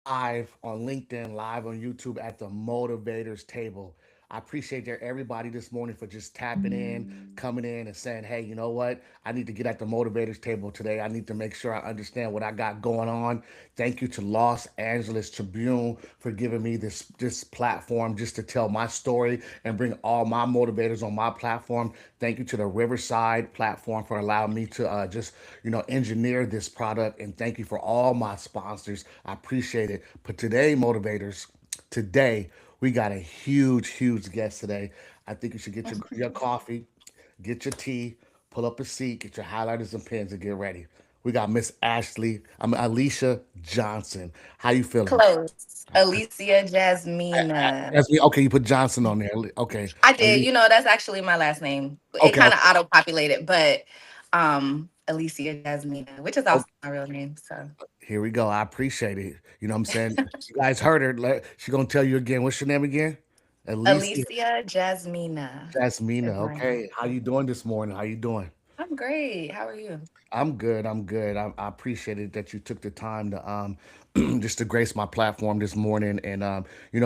live on LinkedIn, live on YouTube at the Motivators Table. I appreciate everybody this morning for just tapping in, coming in, and saying, "Hey, you know what? I need to get at the Motivators Table today. I need to make sure I understand what I got going on." Thank you to Los Angeles Tribune for giving me this platform just to tell my story and bring all my motivators on my platform. Thank you to the Riverside platform for allowing me to just engineer this product, and thank you for all my sponsors. I appreciate it. But today, motivators, today we got a huge guest today. I think you should get your coffee, get your tea, pull up a seat, get your highlighters and pens, and get ready. We got Miss Alicia Johnson. How you feeling? Close. Alicia Jasmina. Okay, you put Johnson on there. Okay, I did. Ali. That's actually my last name. It Okay, kind of auto populated, but Alicia Jasmina, which is okay. also my real name. So Here we go. I appreciate it. You know what I'm saying? You guys heard her. She gonna tell you again. What's your name again? Alicia Alicia Jasmina Jasmina. is my name. Okay. How you doing this morning? How you doing? I'm great. How are you? I'm good. I'm good. I appreciate it that you took the time to just to grace my platform this morning and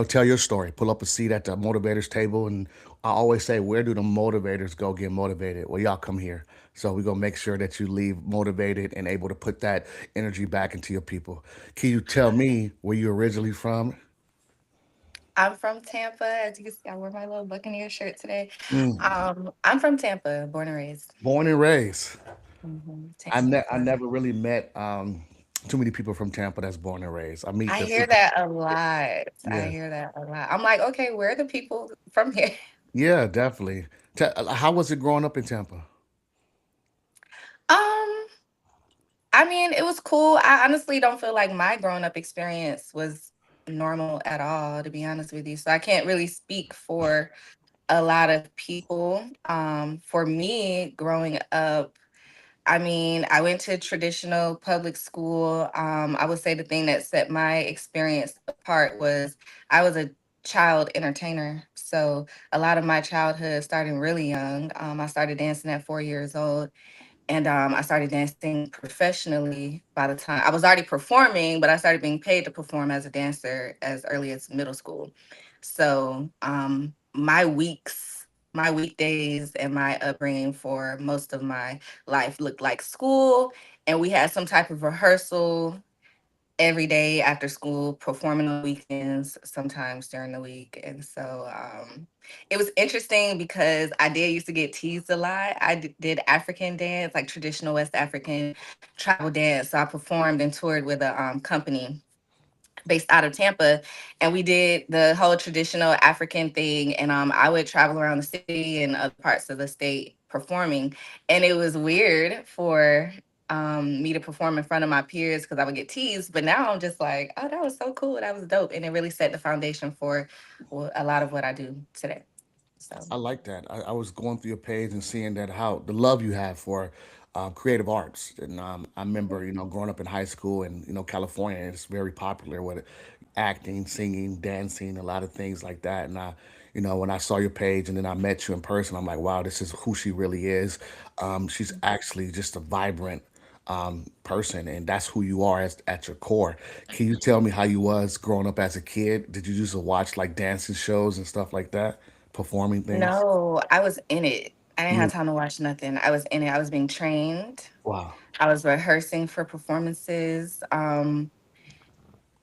tell your story. Pull up a seat at the motivators table, and I always say, where do the motivators go get motivated? Well, y'all come here. So we're gonna make sure that you leave motivated and able to put that energy back into your people. Can you tell me where you originally from? I'm from Tampa. As you can see, I wore my little Buccaneer shirt today. Mm, I'm from Tampa, born and raised. born and raised. Tampa, I Florida. never really met too many people from Tampa that's born and raised. I meet I the hear people. that a lot. I Yeah. hear that a lot. I'm like, okay, where are the people from here? Yeah, definitely. How was it growing up in Tampa? Um, I mean, it was cool. I honestly don't feel like my growing up experience was normal at all, to be honest with you. So I can't really speak for a lot of people. For me, growing up, I mean, I went to traditional public school. I would say the thing that set my experience apart was I was a child entertainer. So a lot of my childhood started really young. I started dancing at 4 years old. And I started dancing professionally by the time I was already performing, but I started being paid to perform as a dancer as early as middle school. So my weekdays, and my upbringing for most of my life looked like school. And we had some type of rehearsal every day after school, performing on weekends, sometimes during the week. And so it was interesting because I did used to get teased a lot. Did African dance, like traditional West African tribal dance. So I performed and toured with a company based out of Tampa, and we did the whole traditional African thing. And I would travel around the city and other parts of the state performing, and it was weird for me to perform in front of my peers because I would get teased. But now I'm just like, oh, that was so cool, that was dope, and it really set the foundation for a lot of what I do today. So I like that. I was going through your page and seeing that how the love you have for creative arts, and I remember growing up in high school and California, it's very popular with acting, singing, dancing, a lot of things like that. And when I saw your page and then I met you in person, I'm like, wow, this is who she really is. She's actually just a vibrant person, and that's who you are at your core. Can you tell me how you was growing up as a kid? Did you used to watch like dancing shows and stuff like that, performing things? no, I was in it. I didn't You have time to watch nothing. I was in it. I was being trained. Wow. I was rehearsing for performances. And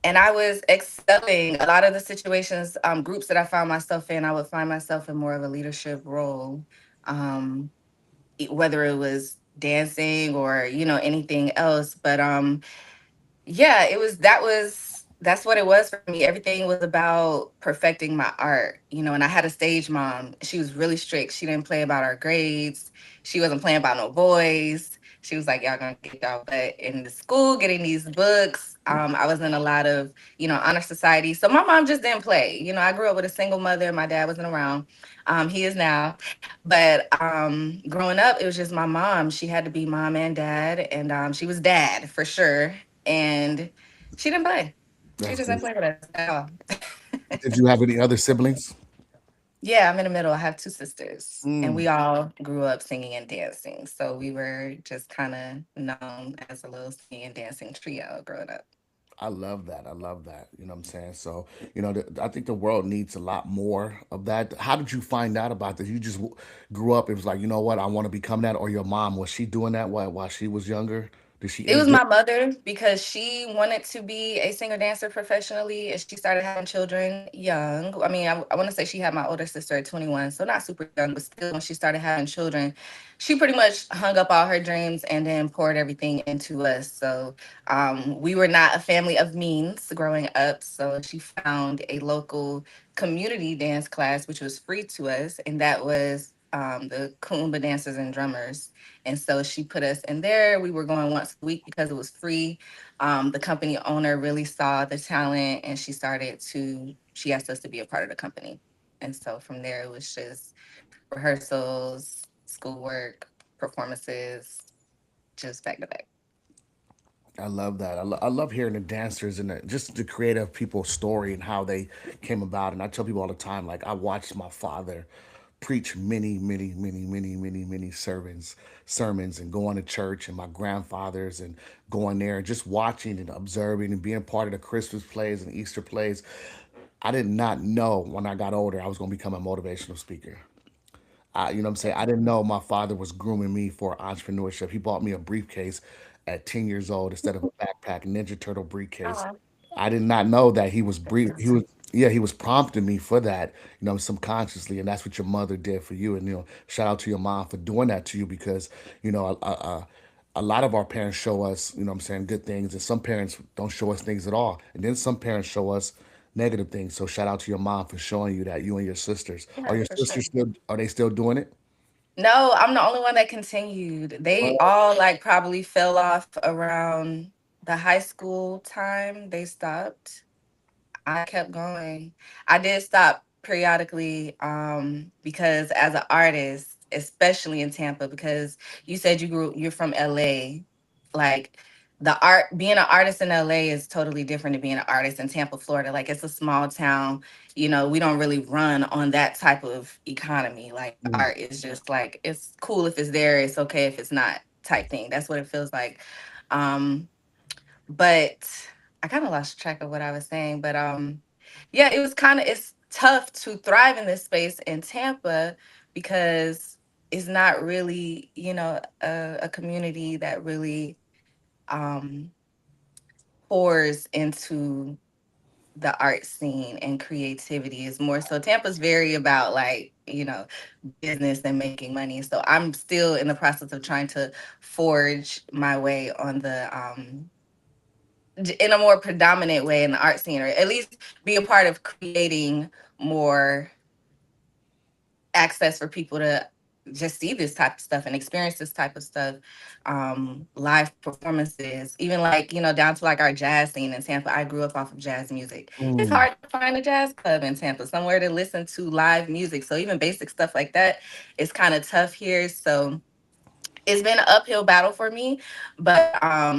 I was excelling. A lot of the situations, groups that I found myself in, I would find myself in more of a leadership role, um, whether it was dancing or anything else. But yeah, that's what it was for me. Everything was about perfecting my art, and I had a stage mom. She was really strict. She didn't play about our grades. She wasn't playing about no boys. She was like, y'all gonna get y'all butt in the school, getting these books. I was in a lot of, honor society. So my mom just didn't play. I grew up with a single mother. My dad wasn't around. He is now. But growing up, it was just my mom. She had to be mom and dad, and she was dad for sure, and she didn't play. She That's just didn't good. play with us at all. Did you have any other siblings? Yeah, I'm in the middle. I have two sisters, and Mm. we all grew up singing and dancing. So we were just kind of known as a little singing and dancing trio growing up. I love that. I love that. You know what I'm saying? So, I think the world needs a lot more of that. How did you find out about this? You just grew up. It was like, you know what? I want to become that. Or your mom, was she doing that while she was younger? Did she It was inject? my mother because she wanted to be a singer dancer professionally, and she started having children young. I mean, I want to say she had my older sister at 21, so not super young, but still, when she started having children, she pretty much hung up all her dreams and then poured everything into us. So we were not a family of means growing up. So she found a local community dance class, which was free to us, and that was the Kumba Dancers and Drummers. And so she put us in there. We were going once a week because it was free. The company owner really saw the talent, and she asked us to be a part of the company. And so from there, it was just rehearsals, schoolwork, performances, just back to back. I love that. I love hearing the dancers and just the creative people's story and how they came about. And I tell people all the time, like I watched my father preach many sermons, and going to church, and my grandfathers, and going there and just watching and observing and being part of the Christmas plays and Easter plays. I did not know when I got older I was going to become a motivational speaker. You know what I'm saying? I didn't know my father was grooming me for entrepreneurship. He bought me a briefcase at 10 years old instead of a backpack, Ninja Turtle briefcase. Oh, I did not know that he that's was yeah, he was prompting me for that, subconsciously, and that's what your mother did for you. And shout out to your mom for doing that to you, because you know a lot of our parents show us, what I'm saying, good things, and some parents don't show us things at all, and then some parents show us negative things. So shout out to your mom for showing you that, you and your sisters. Are yeah, your for sure. sisters still, are they still doing it? No, I'm the only one that continued. They all like probably fell off around the high school time. They stopped. I kept going. I did stop periodically because as an artist, especially in Tampa, because you said you're from LA, like the art being an artist in LA is totally different than being an artist in Tampa, Florida. Like it's a small town, we don't really run on that type of economy. Like Mm. art is just like it's cool if it's there, it's okay if it's not type thing. That's what it feels like. Um but I kind of lost track of what I was saying. But yeah, it's tough to thrive in this space in Tampa because it's not really, a community that really um pours into the art scene, and creativity is more so Tampa's very about like, business and making money. So I'm still in the process of trying to forge my way on the in a more predominant way in the art scene, or at least be a part of creating more access for people to just see this type of stuff and experience this type of stuff. Live performances, even like, down to like our jazz scene in Tampa. I grew up off of jazz music. It's Mm. hard to find a jazz club in Tampa, somewhere to listen to live music. So even basic stuff like that is kind of tough here. So it's been an uphill battle for me. But I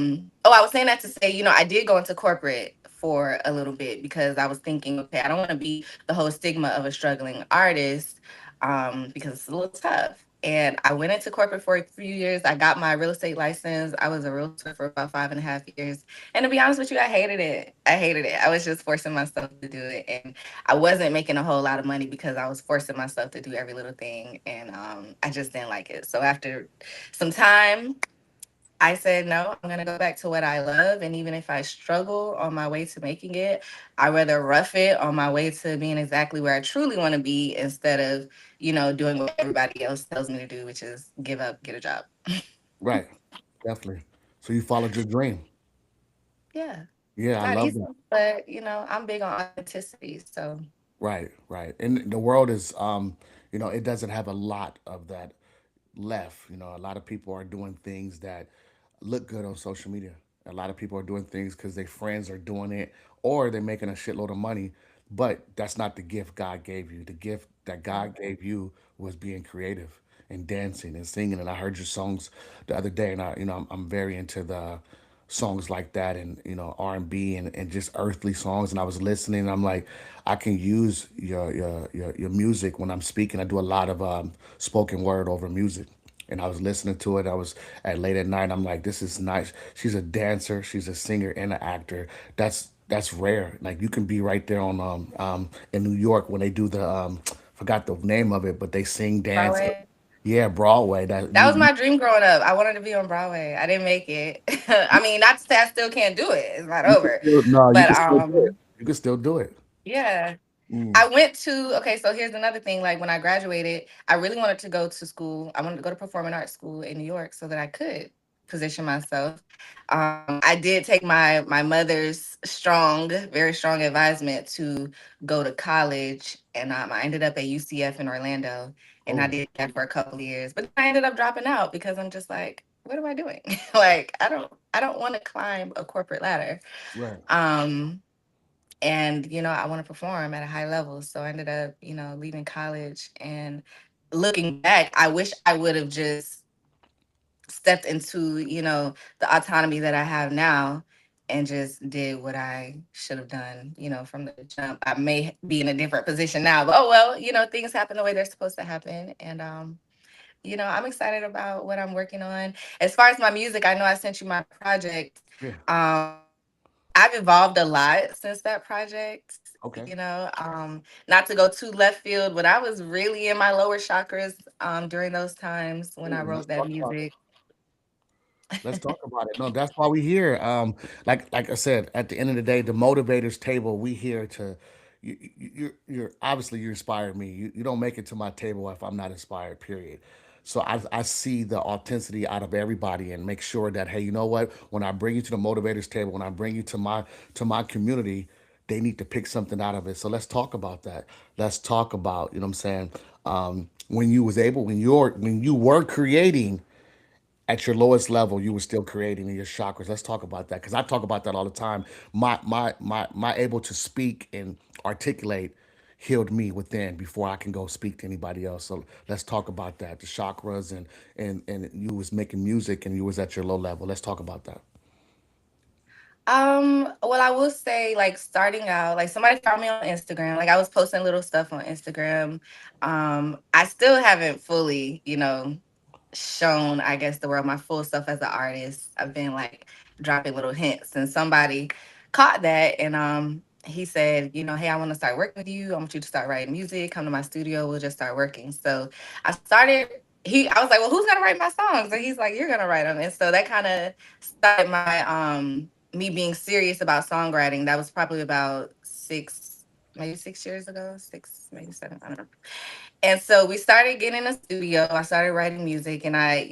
was saying that to say, I did go into corporate for a little bit because I was thinking, okay, I don't want to be the whole stigma of a struggling artist, because it's a little tough. And I went into corporate for a few years. I got my real estate license. I was a realtor for about 5.5 years. And to be honest with you, I hated it. I hated it. I was just forcing myself to do it. And I wasn't making a whole lot of money because I was forcing myself to do every little thing. And I just didn't like it. So after some time, I said, no, I'm going to go back to what I love. And even if I struggle on my way to making it, I rather rough it on my way to being exactly where I truly want to be instead of, doing what everybody else tells me to do, which is give up, get a job. Right. Definitely. So you followed your dream. Yeah. Yeah, I Not love easy, that. but, I'm big on authenticity. So, Right, right. And the world is, it doesn't have a lot of that left. A lot of people are doing things that look good on social media. A lot of people are doing things because their friends are doing it, or they're making a shitload of money. But that's not the gift God gave you. The gift that God gave you was being creative and dancing and singing. And I heard your songs the other day, and I'm very into the songs like that, and R&B, and just earthly songs. And I was listening, and I'm like, I can use your music when I'm speaking. I do a lot of spoken word over music, and I was listening to it. I was at late at night. I'm like, this is nice. She's a dancer. She's a singer and an actor. That's rare. Like you can be right there on in New York when they do the forgot the name of it, but they sing, dance. Broadway. Yeah, Broadway. That That was you my dream growing up. I wanted to be on Broadway. I didn't make it. I mean, not to say I still can't do it. It's not you can over. still no, you But can still do it. You can still do it. yeah. Mm, I went to okay, so here's another thing. Like when I graduated, I really wanted to go to school. I wanted to go to performing arts school in New York so that I could position myself. I did take my mother's very strong advisement to go to college, and I ended up at UCF in Orlando, and I oh, did that for a couple of years. But I ended up dropping out because I'm just like, what am I doing? Like I don't want to climb a corporate ladder. right. Um, and I want to perform at a high level, so I ended up leaving college. And looking back, I wish I would have just stepped into the autonomy that I have now and just did what I should have done from the jump. I may be in a different position now, but oh well, things happen the way they're supposed to happen. And I'm excited about what I'm working on. As far as my music, I know I sent you my project. Yeah. I've evolved a lot since that project. Okay. Not to go too left field, but I was really in my lower chakras during those times when I Ooh, let's wrote that talk about it. music. Let's talk about it. No, that's why we here. Like I said, at the end of the day, the motivators table. We here to. You're obviously you inspired me. You don't make it to my table if I'm not inspired. Period. So I see the authenticity out of everybody and make sure that hey, you know what? When I bring you to the motivators table, when I bring you to my community, they need to pick something out of it. So let's talk about that. Let's talk about you know what I'm saying. When you was able, when you were creating at your lowest level, you were still creating in your chakras. Let's talk about that because I talk about that all the time. My able to speak and articulate healed me within before I can go speak to anybody else. So let's talk about that. The chakras and you was making music and you was at your low level. Let's talk about that. Well, I will say, like, starting out, like, somebody found me on Instagram. Like, I was posting little stuff on Instagram. I still haven't fully, shown, I guess, the world my full self as an artist. I've been like dropping little hints, and somebody caught that, and he said, hey, I want to start working with you. I want you to start writing music. Come to my studio. We'll just start working. So I started. I was like, well, who's gonna write my songs? And he's like, you're gonna write them. And so that kind of started my me being serious about songwriting. That was probably about maybe 6 years ago, six, maybe seven. I don't know. And so we started getting in a studio. I started writing music, and I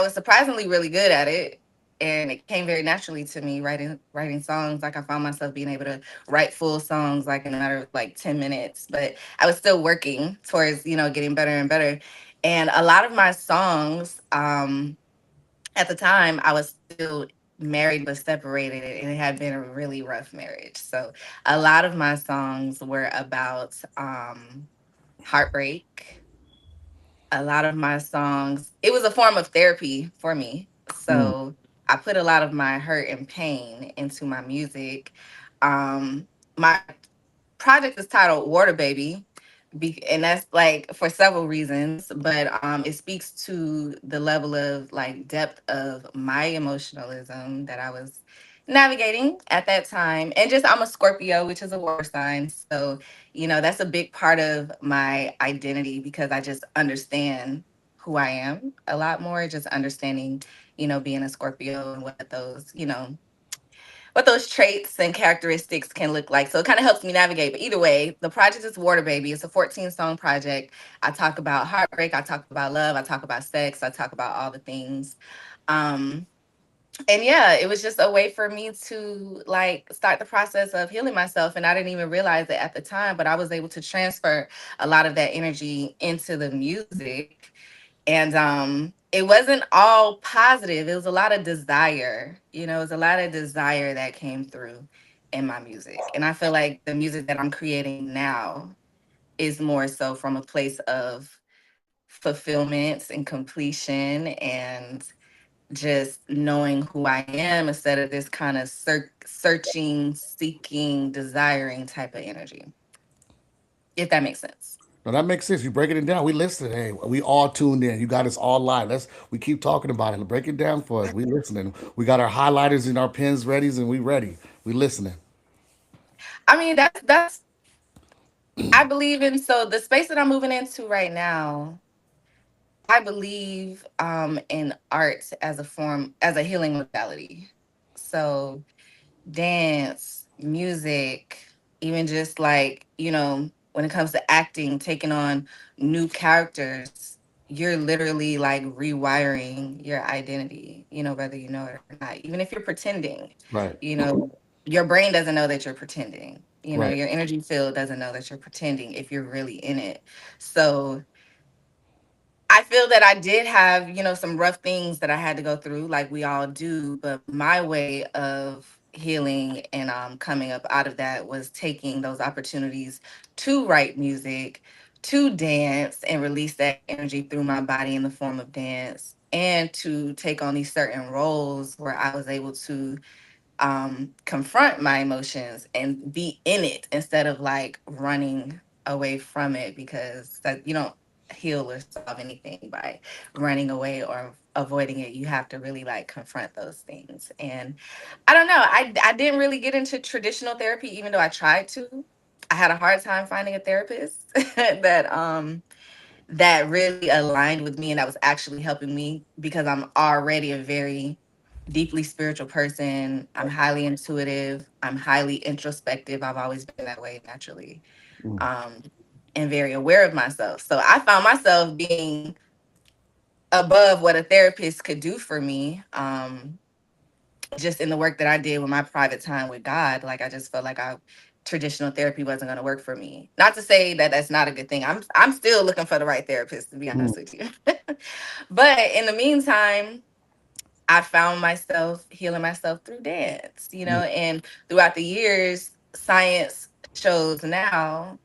was surprisingly really good at it. And it came very naturally to me writing songs. Like I found myself being able to write full songs like in a matter of like 10 minutes. But I was still working towards, getting better and better. And a lot of my songs, at the time I was still married but separated, and it had been a really rough marriage. So a lot of my songs were about heartbreak. A lot of my songs, it was a form of therapy for me. Mm, So I put a lot of my hurt and pain into my music. My project is titled Water Baby, and that's like for several reasons, but it speaks to the level of like depth of my emotionalism that I was navigating at that time. And just I'm a Scorpio, which is a water sign, so that's a big part of my identity because I just understand who I am a lot more, just understanding being a Scorpio and what those traits and characteristics can look like. So it kind of helps me navigate. But either way, the project is Water Baby. It's a 14-song project. I talk about heartbreak, I talk about love, I talk about sex, I talk about all the things. Um, and yeah, it was just a way for me to like start the process of healing myself. And I didn't even realize it at the time, but I was able to transfer a lot of that energy into the music. And it wasn't all positive. It was a lot of desire. It was a lot of desire that came through in my music. And I feel like the music that I'm creating now is more so from a place of fulfillment and completion and just knowing who I am instead of this kind of searching, seeking, desiring type of energy. If that makes sense. No, that makes sense. You breaking it down. We listening. Hey, we all tuned in. You got us all live. We keep talking about it. Break it down for us. We listening. We got our highlighters and our pens ready, and we ready. We listening. I mean, that's I believe in. So the space that I'm moving into right now, I believe in art as a form, as a healing modality. So dance, music, even just like, when it comes to acting, taking on new characters, you're literally like rewiring your identity, whether you know it or not. Even if you're pretending, Right. your brain doesn't know that you're pretending. Right. Your energy field doesn't know that you're pretending if you're really in it. So I feel that I did have, some rough things that I had to go through, like we all do. But my way of healing and coming up out of that was taking those opportunities to write music, to dance and release that energy through my body in the form of dance, and to take on these certain roles where I was able to confront my emotions and be in it instead of like running away from it, because that you don't heal or solve anything by running away or avoiding it. You have to really like confront those things. And I don't know, I didn't really get into traditional therapy, even though I tried to. I had a hard time finding a therapist that really aligned with me and that was actually helping me, because I'm already a very deeply spiritual person. I'm highly intuitive. I'm highly introspective. I've always been that way naturally. Mm. Um, and very aware of myself. So I found myself being above what a therapist could do for me. Just in the work that I did with my private time with God, like I just felt like traditional therapy wasn't going to work for me. Not to say that that's not a good thing. I'm still looking for the right therapist, to be Mm. honest with you. But in the meantime, I found myself healing myself through dance, Mm. and throughout the years, science shows now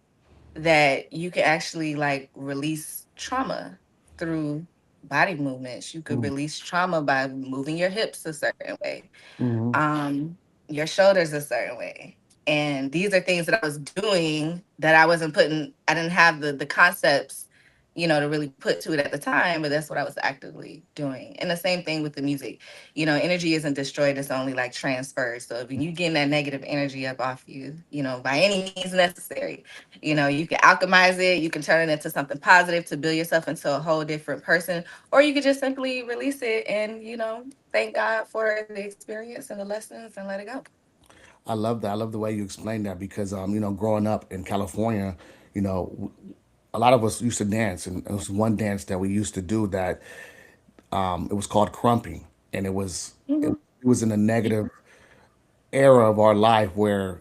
that you can actually like release trauma through body movements. You could Mm. release trauma by moving your hips a certain way, Mm. um, your shoulders a certain way. And these are things that I was doing that I didn't have the concepts, to really put to it at the time, but that's what I was actively doing. And the same thing with the music. Energy isn't destroyed, it's only like transferred. So if you getting that negative energy up off you, by any means necessary, you can alchemize it, you can turn it into something positive to build yourself into a whole different person, or you could just simply release it and, thank God for the experience and the lessons and let it go. I love that. I love the way you explained that because, growing up in California, you know, a lot of us used to dance, and it was one dance that we used to do that it was called crumping, and it Mhm. was in a negative era of our life where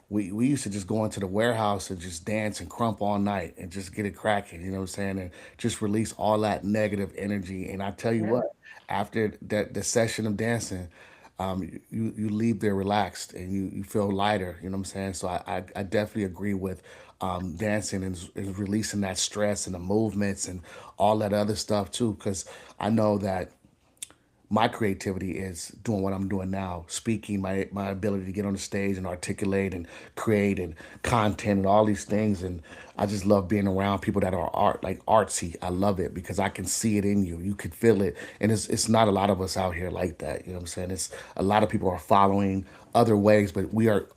we used to just go into the warehouse and just dance and crump all night and just get it cracking, you know what I'm saying? And just release all that negative energy. And I tell you Yeah. what, after that the session of dancing, you leave there relaxed and you feel lighter, you know what I'm saying? So I definitely agree with dancing and releasing that stress and the movements and all that other stuff too, because I know that my creativity is doing what I'm doing now, speaking, my ability to get on the stage and articulate and create and content and all these things. And I just love being around people that are like artsy. I love it because I can see it in you. You can feel it. And it's not a lot of us out here like that. You know what I'm saying? It's a lot of people are following other ways, but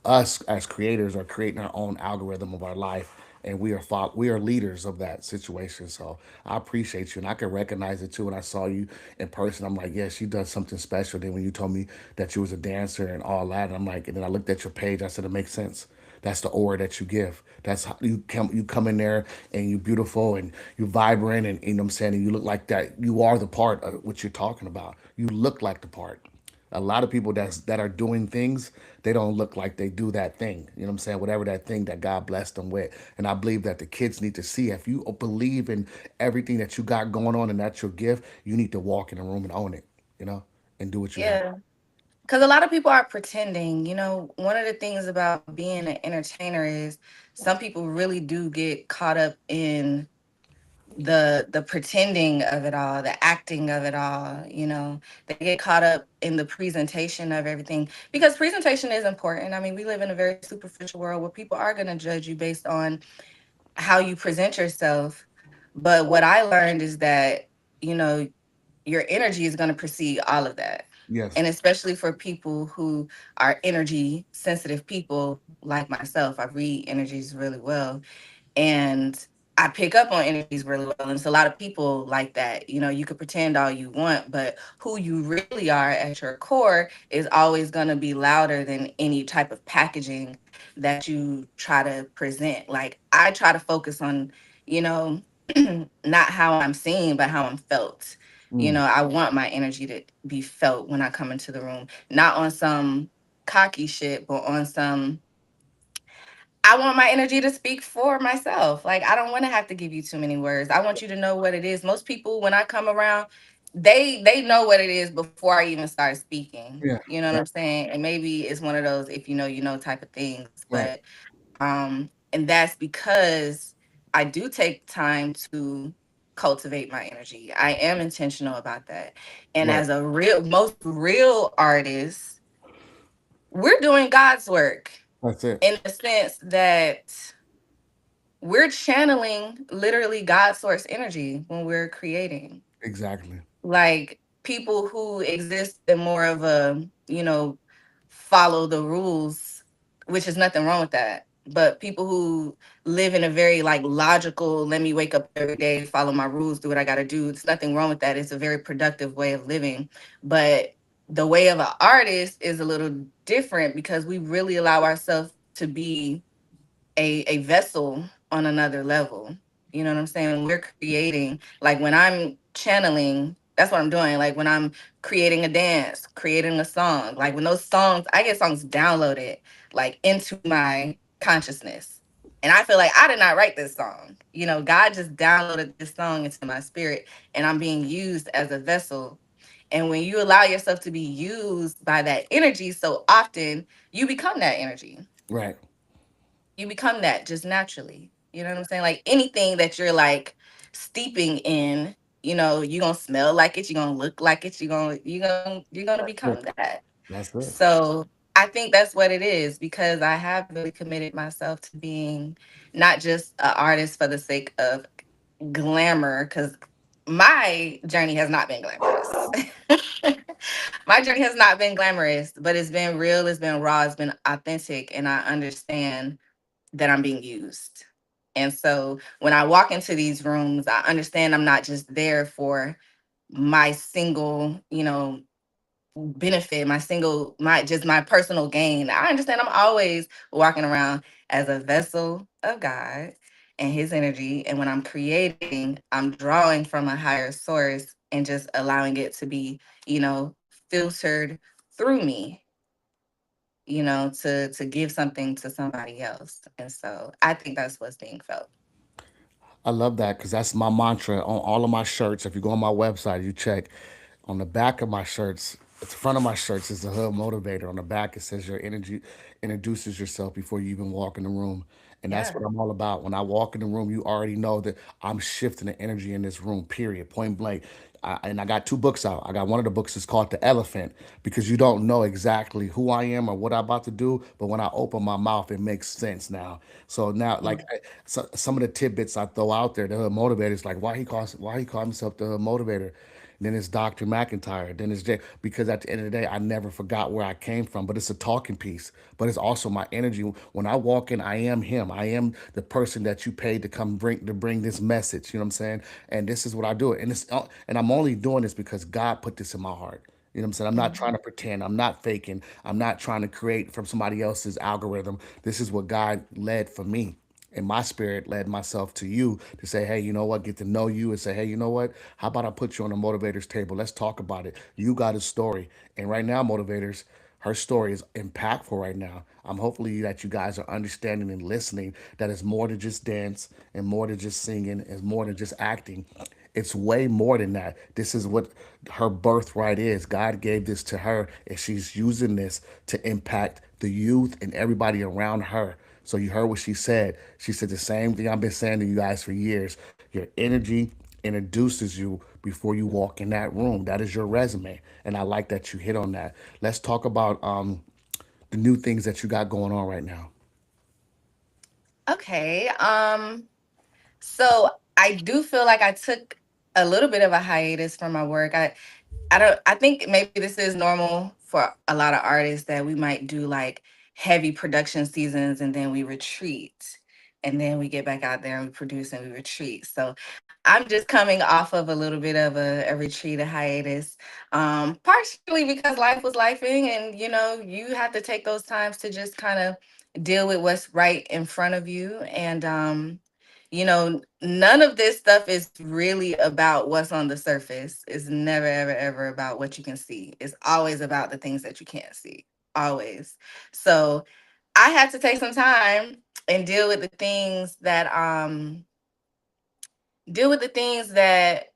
us as creators are creating our own algorithm of our life, and we are leaders of that situation. So I appreciate you, and I can recognize it too. When I saw you in person, I'm like, yeah, she does something special. Then when you told me that you was a dancer and all that, and I'm like, and then I looked at your page, I said it makes sense. That's the aura that you give. That's how you come in there and you beautiful and you vibrant, and you know what I'm saying, and you look like that. You are the part of what you're talking about. You look like the part. A lot of people that are doing things, they don't look like they do that thing. You know what I'm saying? Whatever that thing that God blessed them with. And I believe that the kids need to see, if you believe in everything that you got going on and that's your gift, you need to walk in the room and own it, you know, and do what you have. Yeah. Because a lot of people are pretending. One of the things about being an entertainer is some people really do get caught up in the pretending of it all, the acting of it all. They get caught up in the presentation of everything, because presentation is important. I mean, we live in a very superficial world where people are going to judge you based on how you present yourself. But what I learned is that, you know, your energy is going to precede all of that. Yes. And especially for people who are energy sensitive people like myself, I read energies really well. And I pick up on energies really well. And it's a lot of people like that. You know, you could pretend all you want, but who you really are at your core is always going to be louder than any type of packaging that you try to present. Like, I try to focus on, you know, not how I'm seen, but how I'm felt. You Mm. know, I want my energy to be felt when I come into the room, not on some cocky shit, but on some, I want my energy to speak for myself. Like, I don't want to have to give you too many words. I want you to know what it is. Most people, when I come around, they know what it is before I even start speaking. Yeah. You know what I'm Yeah. saying? And maybe it's one of those if you know type of things. Right. And that's because I do take time to cultivate my energy. I am intentional about that. And Right. as a most real artist, we're doing God's work That's it. in the sense that we're channeling literally God source energy when we're creating. Exactly. Like, people who exist in more of a, follow the rules, which is nothing wrong with that. But people who live in a very like logical, let me wake up every day, follow my rules, do what I gotta do. It's nothing wrong with that. It's a very productive way of living. But the way of an artist is a little different because we really allow ourselves to be a vessel on another level. You know what I'm saying? When we're creating, like when I'm channeling, that's what I'm doing. Like when I'm creating a dance, creating a song, like when those songs, I get songs downloaded like into my consciousness. And I feel like I did not write this song. You know, God just downloaded this song into my spirit and I'm being used as a vessel. And when you allow yourself to be used by that energy so often, you become that energy. Right. You become that just naturally. You know what I'm saying? Like anything that you're like steeping in, you're gonna smell like it, you're gonna look like it, you're gonna That's become it. that. That's it. So I think that's what it is because I have really committed myself to being not just an artist for the sake of glamour, because my journey has not been glamorous. My journey has not been glamorous, but it's been real, it's been raw, it's been authentic, and I understand that I'm being used. And so when I walk into these rooms, I understand I'm not just there for my single, benefit, my personal gain. I understand I'm always walking around as a vessel of God and his energy. And when I'm creating, I'm drawing from a higher source and just allowing it to be, filtered through me, to give something to somebody else. And so I think that's what's being felt. I love that because that's my mantra on all of my shirts. If you go on my website, you check on the back of my shirts. At the front of my shirts is the hood motivator. On the back, it says your energy introduces yourself before you even walk in the room. And that's Yeah. what I'm all about. When I walk in the room, you already know that I'm shifting the energy in this room, period, point blank. And I got two books out. I got one of the books is called The Elephant because you don't know exactly who I am or what I'm about to do. But when I open my mouth, it makes sense now. So now, like some of the tidbits I throw out there, the hood motivator is like, why he call himself the hood motivator? Then it's Dr. McIntyre. Then it's Jay. Because at the end of the day, I never forgot where I came from. But it's a talking piece. But it's also my energy. When I walk in, I am him. I am the person that you paid to come bring this message. You know what I'm saying? And this is what I do. And I'm only doing this because God put this in my heart. You know what I'm saying? I'm not trying Mhm. to pretend. I'm not faking. I'm not trying to create from somebody else's algorithm. This is what God led for me. And my spirit led myself to you to say, hey, you know what? Get to know you and say, hey, you know what? How about I put you on the motivators table? Let's talk about it. You got a story. And right now, motivators, her story is impactful right now. I'm hopefully that you guys are understanding and listening that it's more than just dance and more than just singing and more than just acting. It's way more than that. This is what her birthright is. God gave this to her, and she's using this to impact the youth and everybody around her. So you heard what she said. She said the same thing I've been saying to you guys for years. Your energy introduces you before you walk in that room. That is your resume, and I like that you hit on that. Let's talk about the new things that you got going on right now. Okay. So I do feel like I took a little bit of a hiatus from my work. I think maybe this is normal for a lot of artists that we might do like heavy production seasons and then we retreat. And then we get back out there and we produce and we retreat. So I'm just coming off of a little bit of a retreat, a hiatus, partially because life was lifing, and you have to take those times to just kind of deal with what's right in front of you. And none of this stuff is really about what's on the surface. It's never, ever, ever about what you can see. It's always about the things that you can't see. Always. So I had to take some time and deal with the things that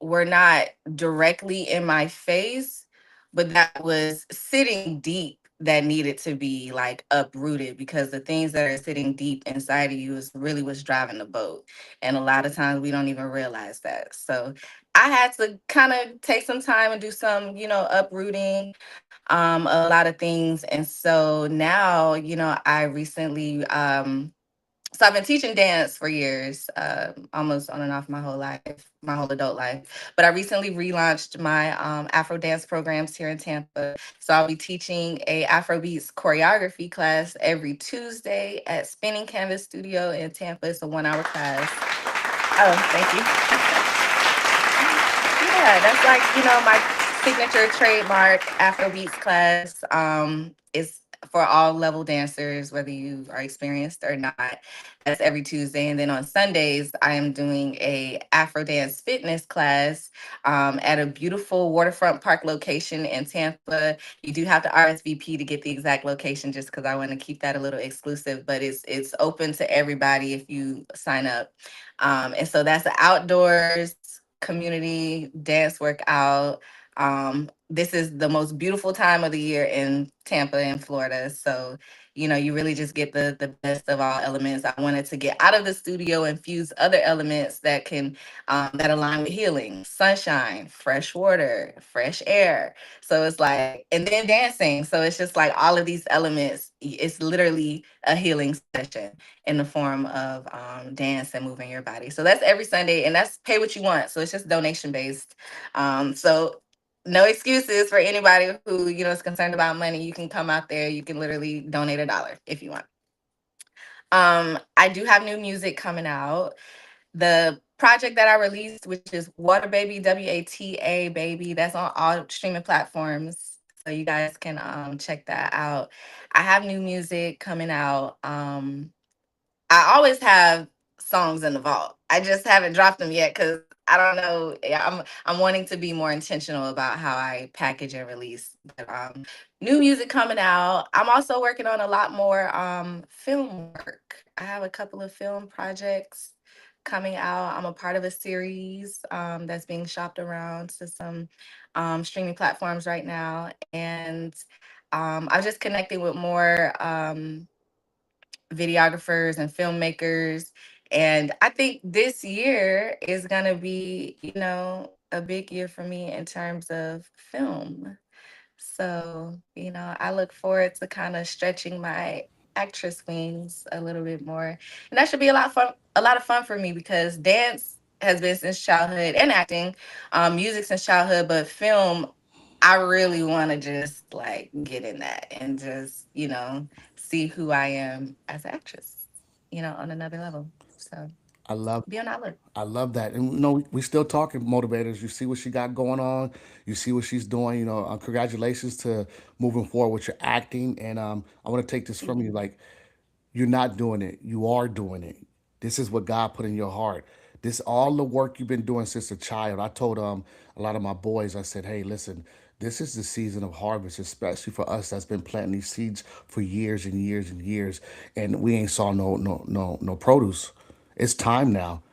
were not directly in my face, but that was sitting deep, that needed to be like uprooted, because the things that are sitting deep inside of you is really what's driving the boat. And a lot of times we don't even realize that. So I had to kind of take some time and do some, uprooting, a lot of things. And so now, I recently so I've been teaching dance for years, almost on and off my whole life, my whole adult life. But I recently relaunched my Afro dance programs here in Tampa. So I'll be teaching a Afrobeats choreography class every Tuesday at Spinning Canvas Studio in Tampa. It's a 1 hour class. Oh, thank you. Yeah, that's like, my signature trademark Afrobeats class. Is for all level dancers, whether you are experienced or not. That's every Tuesday. And then on Sundays, I am doing a Afro dance fitness class at a beautiful waterfront park location in Tampa. You do have to RSVP to get the exact location, just because I want to keep that a little exclusive, but it's open to everybody if you sign up. And so that's the outdoors community dance workout. This is the most beautiful time of the year in Tampa in Florida. So, you really just get the best of all elements. I wanted to get out of the studio and fuse other elements that align with healing, sunshine, fresh water, fresh air. So it's like, and then dancing. So it's just like all of these elements. It's literally a healing session in the form of dance and moving your body. So that's every Sunday, and that's pay what you want. So it's just donation based. So no excuses for anybody who is concerned about money. You can come out there. You can literally donate $1 if you want. I do have new music coming out. The project that I released, which is Water Baby, WATA Baby, that's on all streaming platforms. So you guys can check that out. I have new music coming out. I always have songs in the vault. I just haven't dropped them yet because I don't know. Yeah, I'm wanting to be more intentional about how I package and release. But new music coming out. I'm also working on a lot more film work. I have a couple of film projects coming out. I'm a part of a series that's being shopped around to some streaming platforms right now, and I'm just connecting with more. Videographers and filmmakers. And I think this year is going to be, a big year for me in terms of film. So, I look forward to kind of stretching my actress wings a little bit more. And that should be a lot of fun for me, because dance has been since childhood, and acting, music since childhood, but film, I really want to just like get in that and just, see who I am as an actress, on another level. So I love be on that look. I love that. And we still talking motivators. You see what she got going on. You see what she's doing. Congratulations to moving forward with your acting. And I want to take this from you. Mhm. Like, you're not doing it. You are doing it. This is what God put in your heart. This all the work you've been doing since a child. I told a lot of my boys. I said, hey, listen. This is the season of harvest, especially for us that's been planting these seeds for years and years and years, and we ain't saw no produce. It's time now.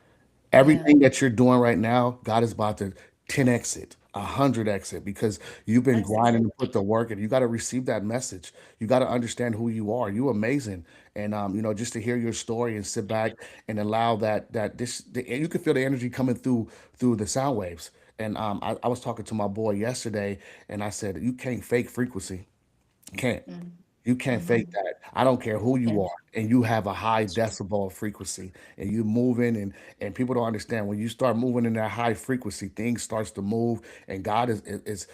Yeah, Everything that you're doing right now, God is about to 10x it, 100x it, because you've been that's it. grinding to put the work in. You got to receive that message. You got to understand who you are. You amazing, and just to hear your story and sit back and allow you can feel the energy coming through the sound waves. And I was talking to my boy yesterday, and I said, you can't fake frequency. You can't. Mhm. You can't fake Mhm. that. I don't care who Yeah. you are. and you have a high decibel frequency, and you moving, and people don't understand when you start moving in that high frequency, things starts to move, and God is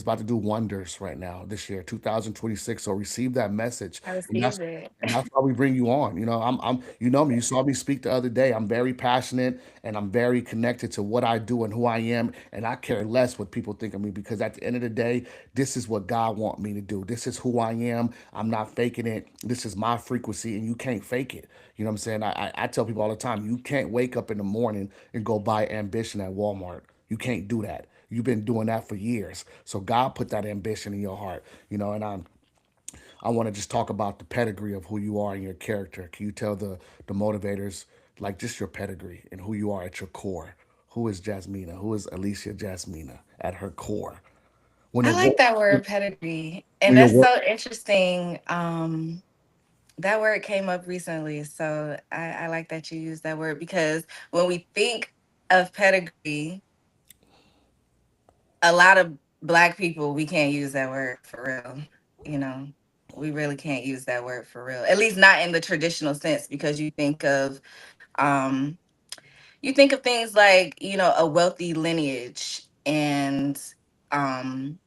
about to do wonders right now this year, 2026. So receive that message, I and received it. that's why we bring you on. I'm you know me. You saw me speak the other day. I'm very passionate, and I'm very connected to what I do and who I am, and I care less what people think of me, because at the end of the day, this is what God want me to do. This is who I am. I'm not faking it. This is my frequency, and you can't fake it. You know what I'm saying? I tell people all the time, you can't wake up in the morning and go buy ambition at Walmart. You can't do that. You've been doing that for years. So God put that ambition in your heart, and I want to just talk about the pedigree of who you are and your character. Can you tell the motivators, like, just your pedigree and who you are at your core? Who is Jasmina? Who is Alicia Jasmina at her core? When I it like that word pedigree. And when your that's work so interesting. That word came up recently. So I like that you use that word because when we think of pedigree, a lot of Black people, we can't use that word for real. You know, we really can't use that word for real, at least not in the traditional sense, because um, you think of things like, a wealthy lineage and, um,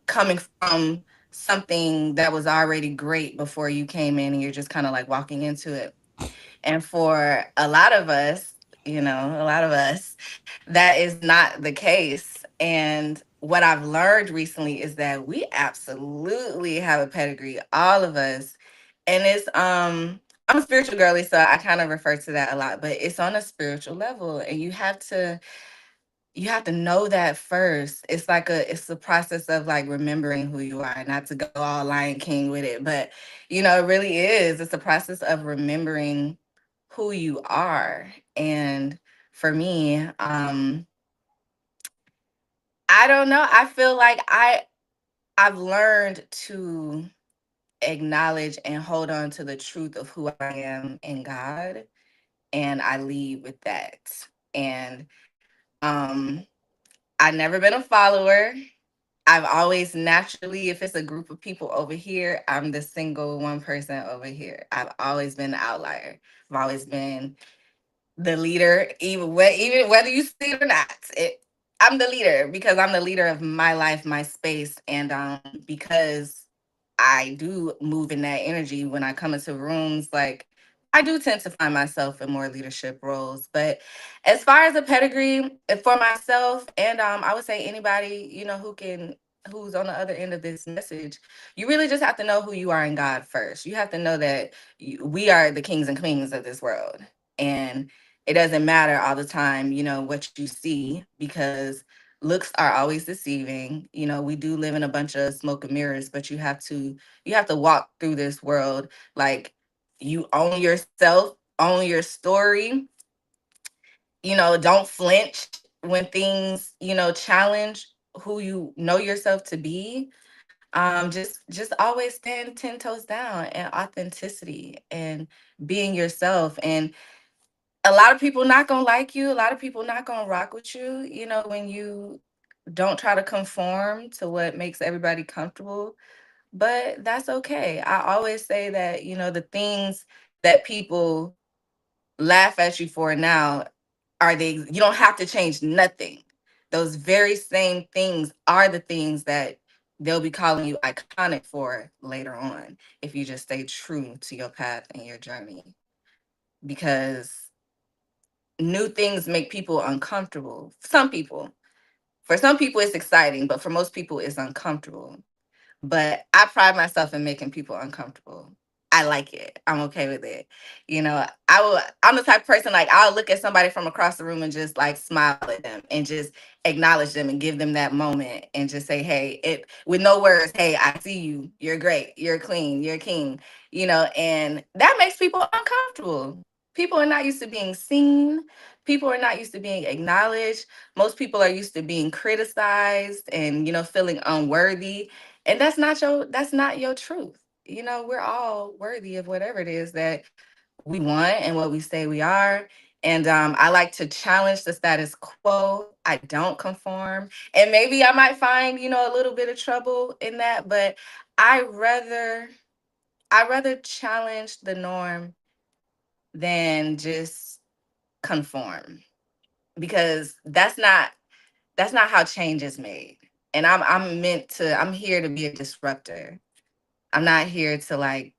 coming from something that was already great before you came in and you're just kind of like walking into it. And for a lot of us, that is not the case. And what I've learned recently is that we absolutely have a pedigree, all of us. And I'm a spiritual girly, so I kind of refer to that a lot, but it's on a spiritual level. And you have to know that first. It's a process of like remembering who you are, not to go all Lion King with it, but it really is. It's a process of remembering who you are. And for me, I don't know. I feel like I've learned to acknowledge and hold on to the truth of who I am in God, and I lead with that. And um I've never been a follower. I've always naturally, if it's a group of people over here, I'm the single one person over here. I've always been the outlier. I've always been the leader, even whether you see it or not. I'm the leader because I'm the leader of my life, my space, and because I do move in that energy when I come into rooms. Like, I do tend to find myself in more leadership roles. But as far as a pedigree for myself, and I would say anybody who's on the other end of this message, you really just have to know who you are in God first. You have to know that we are the kings and queens of this world, and it doesn't matter all the time, what you see, because looks are always deceiving. We do live in a bunch of smoke and mirrors, but you have to walk through this world like you own yourself, own your story. Don't flinch when things, challenge who you know yourself to be. Just always stand 10 toes down and authenticity and being yourself. And a lot of people not gonna like you, a lot of people not gonna rock with you, when you don't try to conform to what makes everybody comfortable. But that's okay. I always say that, the things that people laugh at you for now you don't have to change nothing. Those very same things are the things that they'll be calling you iconic for later on if you just stay true to your path and your journey. Because new things make people uncomfortable. For some people, it's exciting, but for most people, it's uncomfortable. But I pride myself in making people uncomfortable. I like it. I'm okay with it. I'm the type of person, like, I'll look at somebody from across the room and just like smile at them and just acknowledge them and give them that moment and just say, hey, it with no words, hey, I see you. You're great. You're clean. You're a king. And that makes people uncomfortable. People are not used to being seen. People are not used to being acknowledged. Most people are used to being criticized and, feeling unworthy, and that's not your truth. We're all worthy of whatever it is that we want and what we say we are. And I like to challenge the status quo. I don't conform, and maybe I might find a little bit of trouble in that, but I rather I rather challenge the norm than just conform, because that's not how change is made. And I'm here to be a disruptor. I'm not here to like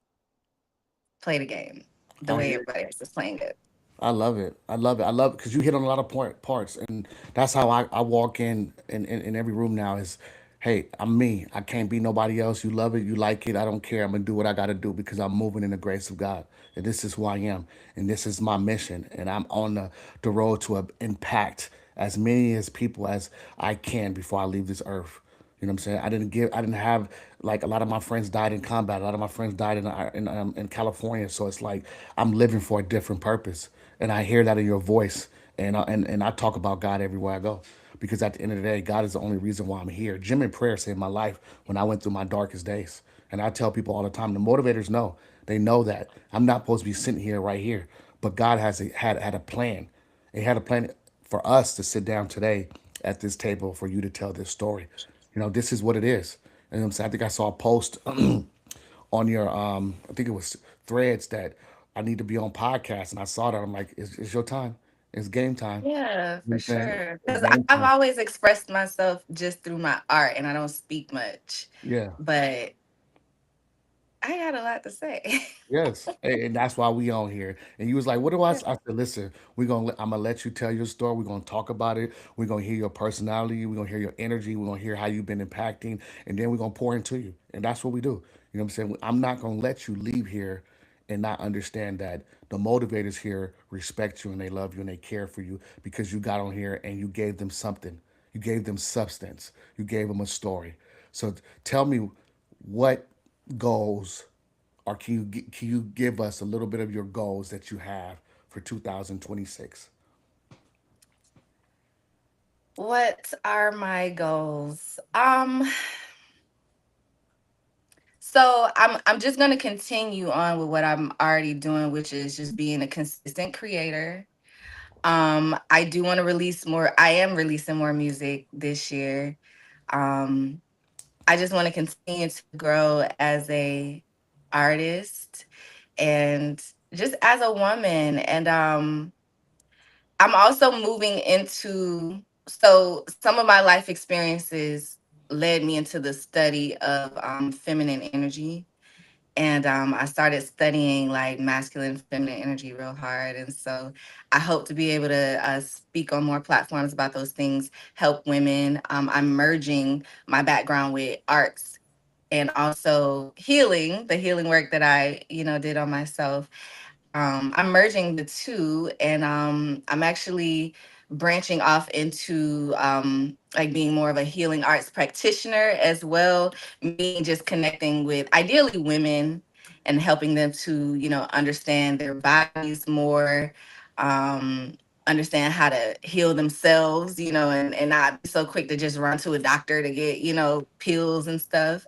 play the game the I way hear. everybody else is playing it. I love it. I love it. I love it because you hit on a lot of parts, and that's how I walk in every room now. Is hey, I'm me. I can't be nobody else. You love it. You like it. I don't care. I'm gonna do what I gotta do because I'm moving in the grace of God, and this is who I am, and this is my mission, and I'm on the road to impact as many as people as I can before I leave this earth. You know what I'm saying? I didn't have like a lot of my friends died in combat. A lot of my friends died in California. So it's like I'm living for a different purpose, and I hear that in your voice, and I talk about God everywhere I go, because at the end of the day, God is the only reason why I'm here. Jim and prayer saved my life when I went through my darkest days, and I tell people all the time. The motivators know. They know that I'm not supposed to be sitting here right here, but God had a plan. He had a plan for us to sit down today at this table for you to tell this story. This is what it is. And I'm saying, I think I saw a post on your I think it was threads that I need to be on podcast, and I saw that. I'm like, it's your time. It's game time. Yeah, You know for what I'm saying? sure. It's Because game I've time. always expressed myself just through my art, and I don't speak much, Yeah. but I got a lot to say. Yes, and that's why we on here. And you was like, "What do I?" I said, "Listen, I'm gonna let you tell your story. We're gonna talk about it. We're gonna hear your personality. We're gonna hear your energy. We're gonna hear how you've been impacting, and then we're gonna pour into you. And that's what we do. You know what I'm saying? I'm not gonna let you leave here and not understand that the motivators here respect you and they love you and they care for you because you got on here and you gave them something. You gave them substance. You gave them a story. So tell me what goals, or can you give us a little bit of your goals that you have for 2026? What are my goals? So I'm just gonna continue on with what I'm already doing, which is just being a consistent creator. I do want to release more. I am releasing more music this year. Um, I just want to continue to grow as a artist and just as a woman. And I'm also moving into, so some of my life experiences led me into the study of feminine energy. And I started studying like masculine, feminine energy real hard. And so I hope to be able to speak on more platforms about those things, help women. I'm merging my background with arts and also healing, the healing work that I, did on myself. I'm merging the two, and I'm actually branching off into like being more of a healing arts practitioner as well, meaning just connecting with ideally women and helping them to, understand their bodies more, understand how to heal themselves, and not be so quick to just run to a doctor to get, pills and stuff.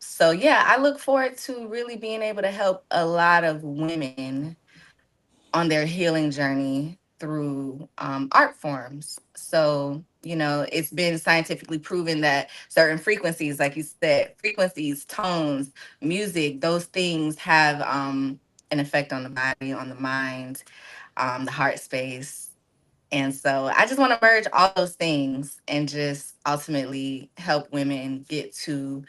So yeah, I look forward to really being able to help a lot of women on their healing journey through art forms. So, it's been scientifically proven that certain frequencies, like you said, frequencies, tones, music, those things have an effect on the body, on the mind, the heart space. And so I just want to merge all those things and just ultimately help women get to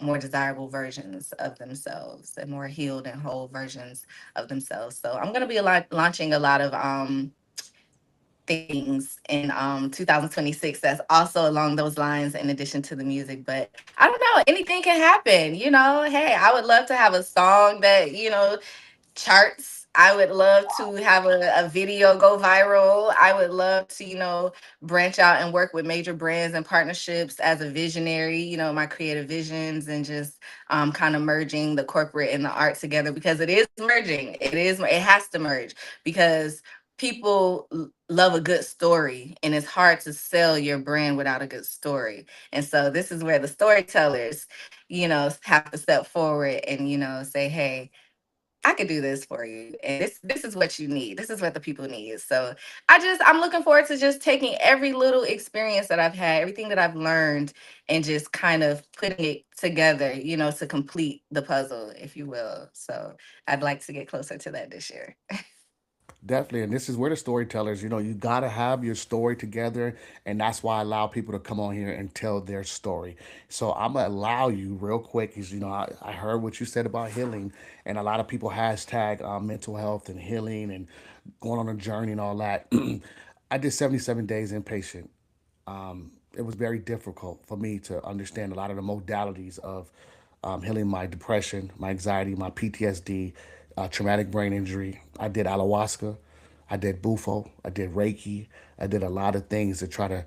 more desirable versions of themselves and more healed and whole versions of themselves. So I'm going to be launching a lot of things in 2026 that's also along those lines in addition to the music. But I don't know, anything can happen. Hey, I would love to have a song that, charts. I would love to have a video go viral. I would love to, branch out and work with major brands and partnerships as a visionary, my creative visions, and just kind of merging the corporate and the art together, because it is merging. It has to merge, because people love a good story, and it's hard to sell your brand without a good story. And so this is where the storytellers, have to step forward and, say, hey, I could do this for you, and this is what you need. This is what the people need. So I'm looking forward to just taking every little experience that I've had, everything that I've learned, and just kind of putting it together, to complete the puzzle, if you will. So I'd like to get closer to that this year. Definitely, and this is where the storytellers, you got to have your story together, and that's why I allow people to come on here and tell their story. So I'm gonna allow you real quick, because I heard what you said about healing, and a lot of people hashtag mental health and healing and going on a journey and all that. I did 77 days inpatient. It was very difficult for me to understand a lot of the modalities of healing my depression, my anxiety, my PTSD, traumatic brain injury. I did ayahuasca, I did bufo, I did Reiki, I did a lot of things to try to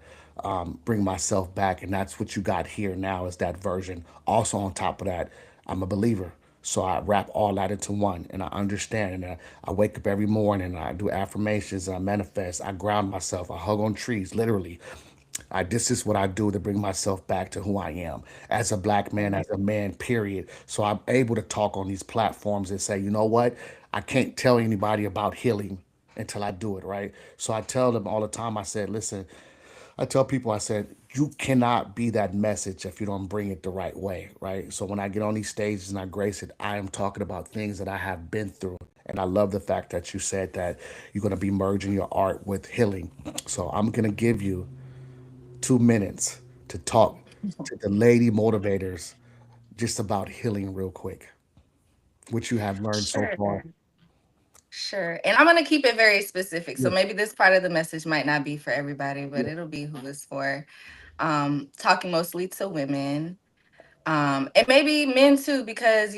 bring myself back, and that's what you got here now is that version. Also, on top of that, I'm a believer. So I wrap all that into one, and I understand. And I wake up every morning. I do affirmations. I manifest. I ground myself. I hug on trees, literally. This is what I do to bring myself back to who I am as a black man, as a man, period. So I'm able to talk on these platforms and say, you know what? I can't tell anybody about healing until I do it, right? So I tell them all the time, I said, listen, I tell people, I said, you cannot be that message if you don't bring it the right way, right? So when I get on these stages and I grace it, I am talking about things that I have been through. And I love the fact that you said that you're going to be merging your art with healing. So I'm going to give you 2 minutes to talk to the lady motivators just about healing real quick, which you have learned so Sure. far. Sure. And I'm going to keep it very specific. So Yeah. maybe this part of the message might not be for everybody, but Yeah. it'll be who it's for. Talking mostly to women, and maybe men too, because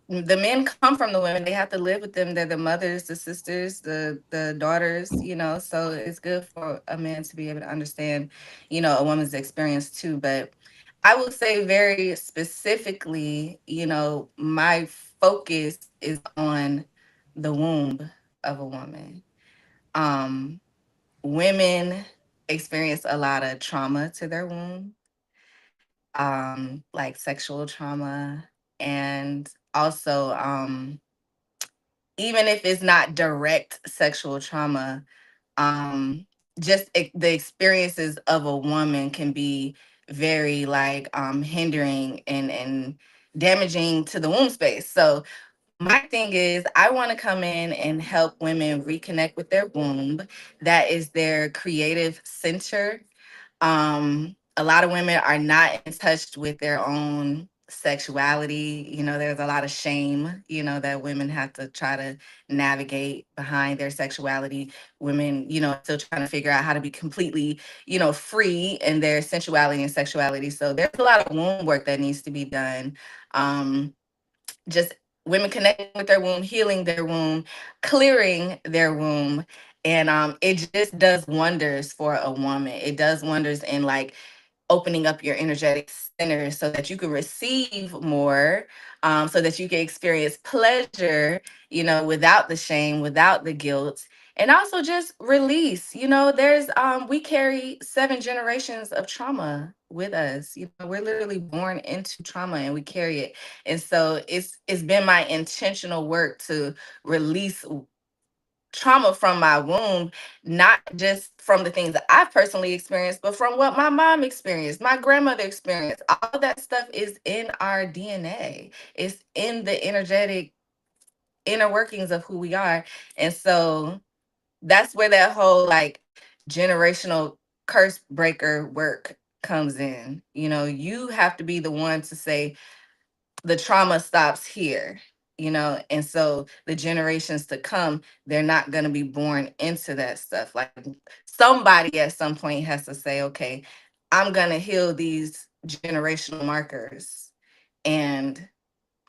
the men come from the women. They have to live with them. They're the mothers, the sisters, the daughters. So it's good for a man to be able to understand, a woman's experience too. But I will say very specifically, my focus is on the womb of a woman. Um, Women experience a lot of trauma to their womb, like sexual trauma, and also, even if it's not direct sexual trauma, um, just the experiences of a woman can be very like hindering and damaging to the womb space. So my thing is, I want to come in and help women reconnect with their womb. That is their creative center. A lot of women are not in touch with their own sexuality. There's a lot of shame, that women have to try to navigate behind their sexuality. Women, still trying to figure out how to be completely, free in their sensuality and sexuality. So there's a lot of womb work that needs to be done. Just women connecting with their womb, healing their womb, clearing their womb. And it just does wonders for a woman. It does wonders in like opening up your energetic center so that you can receive more, so that you can experience pleasure, without the shame, without the guilt, and also just release. There's we carry 7 generations of trauma with us. We're literally born into trauma and we carry it. And so it's been my intentional work to release trauma from my womb, not just from the things that I've personally experienced, but from what my mom experienced, my grandmother experienced. All of that stuff is in our DNA. It's in the energetic inner workings of who we are. And so that's where that whole like generational curse breaker work comes in. You have to be the one to say, the trauma stops here. And so the generations to come, they're not going to be born into that stuff. Like somebody at some point has to say, okay, I'm going to heal these generational markers, and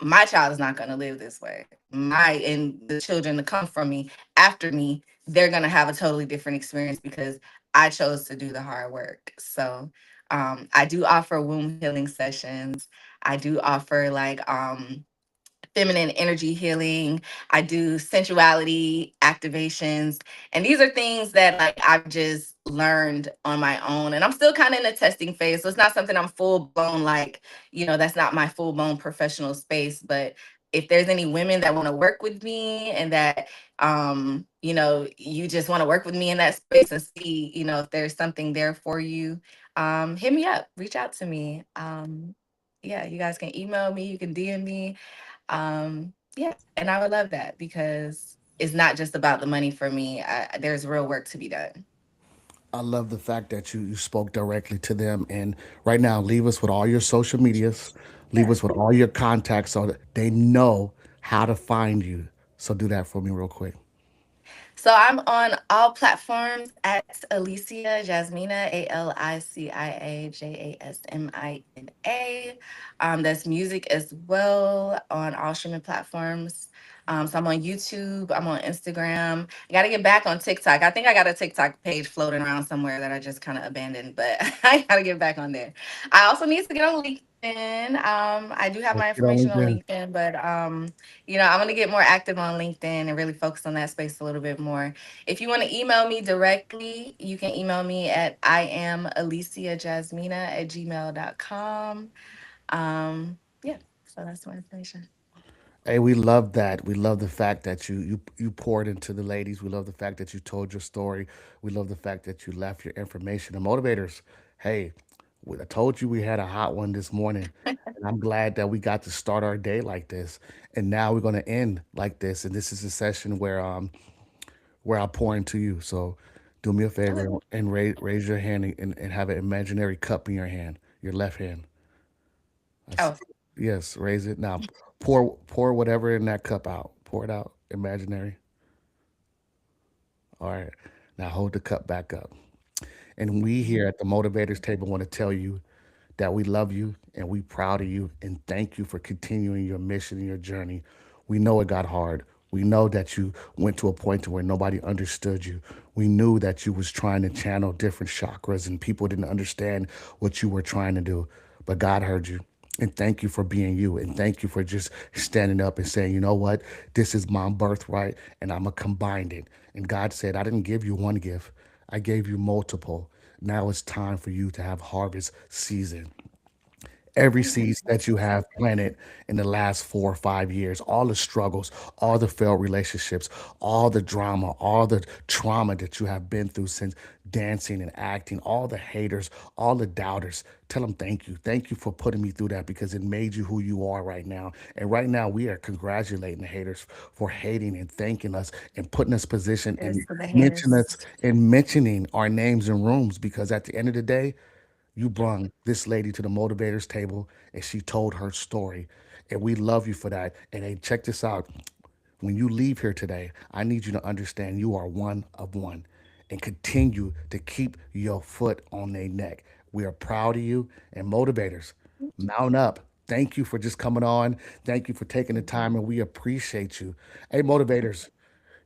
my child is not going to live this way. My and the children to come from me after me, they're going to have a totally different experience because I chose to do the hard work. So I do offer womb healing sessions. I do offer like feminine energy healing. I do sensuality activations. And these are things that like I've just learned on my own. And I'm still kind of in the testing phase. So it's not something I'm full blown like, that's not my full blown professional space, but if there's any women that want to work with me and that you just want to work with me in that space and see, if there's something there for you, hit me up, reach out to me. Yeah, you guys can email me, you can DM me. Yeah, and I would love that because it's not just about the money for me. There's real work to be done. I love the fact that you spoke directly to them. And right now, leave us with all your social medias, leave Yeah. us with all your contacts so that they know how to find you. So do that for me real quick. So I'm on all platforms at Alicia Jasmina, ALICIAJASMINA. That's music as well on all streaming platforms. So I'm on YouTube, I'm on Instagram. I got to get back on TikTok. I think I got a TikTok page floating around somewhere that I just kind of abandoned, but I got to get back on there. I also need to get on LinkedIn. I do have Let's my get on information on LinkedIn. LinkedIn, but I'm going to get more active on LinkedIn and really focus on that space a little bit more. If you want to email me directly, you can email me at I am Alicia Jasmina at gmail.com. Yeah, so that's my information. Hey, we love that. We love the fact that you poured into the ladies. We love the fact that you told your story. We love the fact that you left your information. The motivators, hey, I told you we had a hot one this morning. And I'm glad that we got to start our day like this. And now we're gonna end like this. And this is a session where I'll pour into you. So do me a favor Oh, and raise your hand and have an imaginary cup in your hand, your left hand. I s- oh, yes, raise it now. Pour whatever in that cup out. Pour it out. Imaginary. All right. Now hold the cup back up. And we here at the Motivators Table want to tell you that we love you and we proud of you and thank you for continuing your mission and your journey. We know it got hard. We know that you went to a point to where nobody understood you. We knew that you was trying to channel different chakras and people didn't understand what you were trying to do. But God heard you. And thank you for being you. And thank you for just standing up and saying, you know what? This is my birthright and I'm going to combine it. And God said, I didn't give you one gift, I gave you multiple. Now it's time for you to have harvest season. Every amen. seeds that you have planted in the last 4 or 5 years, all the struggles, all the failed relationships, all the drama, all the trauma that you have been through since dancing and acting, all the haters, all the doubters, tell them thank you. Thank you for putting me through that because it made you who you are right now. And right now, we are congratulating the haters for hating and thanking us and putting us position Cheers and to the mentioning haters. us and mentioning our names in rooms because at the end of the day, you brung this lady to the motivators table and she told her story. And we love you for that. And hey, check this out. When you leave here today, I need you to understand you are one of one and continue to keep your foot on their neck. We are proud of you and motivators. Mount up. Thank you for just coming on. Thank you for taking the time, and we appreciate you. Hey, motivators,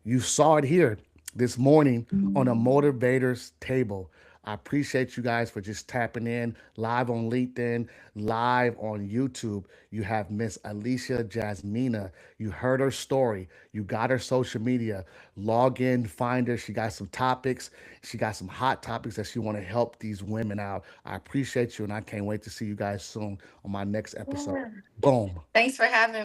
you saw it here this morning on a motivators table. I appreciate you guys for just tapping in live on LinkedIn, live on YouTube. You have Miss Alicia Jasmina. You heard her story. You got her social media. Log in, find her. She got some topics. She got some hot topics that she want to help these women out. I appreciate you, and I can't wait to see you guys soon on my next episode. Yeah. Boom. Thanks for having